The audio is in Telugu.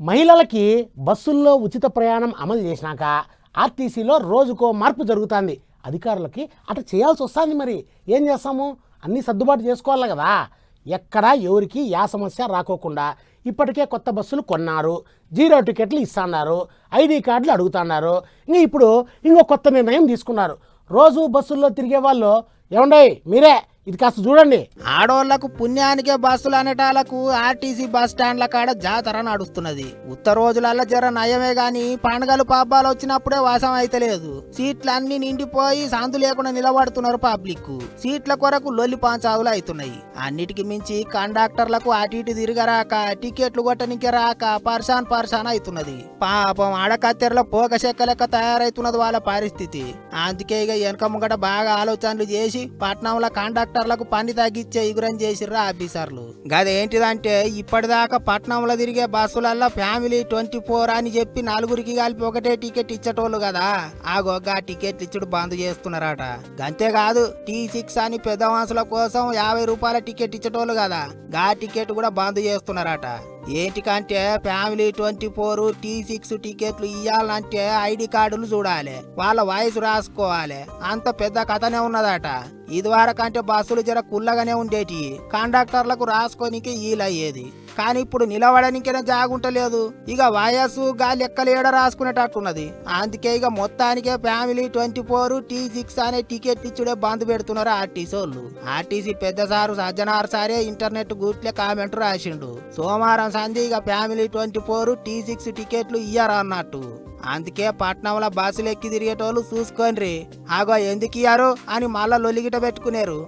మహిళలకి బస్సుల్లో ఉచిత ప్రయాణం అమలు చేసినాక ఆర్టీసీలో రోజుకో మార్పు జరుగుతుంది. అధికారులకి అటు చేయాల్సి వస్తుంది. మరి ఏం చేస్తాము, అన్నీ సర్దుబాటు చేసుకోవాలి కదా. ఎక్కడా ఎవరికి యా సమస్య రాకోకుండా ఇప్పటికే కొత్త బస్సులు కొన్నారు, 0 టికెట్లు ఇస్తున్నారు, ఐడి కార్డులు అడుగుతున్నారు. ఇప్పుడు ఇంకో కొత్త నిర్ణయం తీసుకున్నారు. రోజు బస్సుల్లో తిరిగే వాళ్ళు ఏమండీ మీరే ఇది కాస్త చూడండి. ఆడోళ్లకు పుణ్యానికే బస్సులు అనేటాలకు ఆర్టీసీ బస్ స్టాండ్ల కాడ జాతర నడుస్తున్నది. ఉత్త రోజులల్లో జర నయమే గాని పండుగలు పబ్బాలు వచ్చినప్పుడే వాసం అయితలేదు. సీట్లన్నీ నిండిపోయి సందు లేకుండా నిలబడుతున్నారు పబ్లిక్. సీట్ల కొరకు లొల్లి పాంచాదులు అవుతున్నాయి. అన్నిటికి మించి కండక్టర్లకు అటు ఇటు తిరగరాక టికెట్లు కొట్టనికే రాక పర్షాన్ అవుతున్నది. పాపం ఆడకత్తెరలో పోక చెక్క లెక్క తయారైతున్నది వాళ్ళ పరిస్థితి. అందుకే ఇక వెనక ముంగట బాగా ఆలోచనలు చేసి పట్నంలో కండక్టర్లకు పని తగ్గించే ఇగురం చేసిర్రు ఆఫీసర్లు. గదేంటిదంటే ఇప్పటిదాకా పట్నంలో తిరిగే బస్సులలో ఫ్యామిలీ 24 అని చెప్పి నలుగురికి కలిపి ఒకటే టికెట్ ఇచ్చేటోళ్ళు కదా. ఆ టికెట్ ఇచ్చుడు బంద్ చేస్తున్నారట. అంతేకాదు T6 అని పెద్ద మనుషుల కోసం 50 రూపాయల టికెట్ ఇచ్చేటోళ్ళు కదా, గా టికెట్ కూడా బంద్ చేస్తున్నారట. ఏంటికంటే ఫ్యామిలీ 24 T6 టికెట్లు ఇయ్యాలంటే ఐడి కార్డులు చూడాలి, వాళ్ళ వయసు రాసుకోవాలి. అంత పెద్ద కథనే ఉన్నదట. ఇదివరకంటే బస్సులు జర కుల్లగానే ఉండేటి, కండక్టర్లకు రాసుకోనికి ఈలయ్యేది. కానీ ఇప్పుడు నిలబడనికనే జాగుంటలేదు. ఇక వయస్సు గా లెక్కలేడ రాసుకునేటట్టున్నది. అందుకే ఇక మొత్తానికే ఫ్యామిలీ 24 T6 అనే టికెట్ ఇచ్చుడే బంద్ పెడుతున్నారు ఆర్టీసీ వాళ్ళు. ఆర్టీసీ పెద్ద సారు సజ్జనార్ సారే ఇంటర్నెట్ గ్రూప్లే కామెంట్ రాసిండు. సోమవారం సంధి ఇక ఫ్యామిలీ 24 T6 టికెట్లు ఇయ్యరా అన్నట్టు. అందుకే పట్నంలో బస్సులు ఎక్కి తిరిగేటోళ్ళు చూసుకోండి. ఆగో ఎందుకు ఇయ్యారు అని మళ్ళా లొలిగిట పెట్టుకునేరు.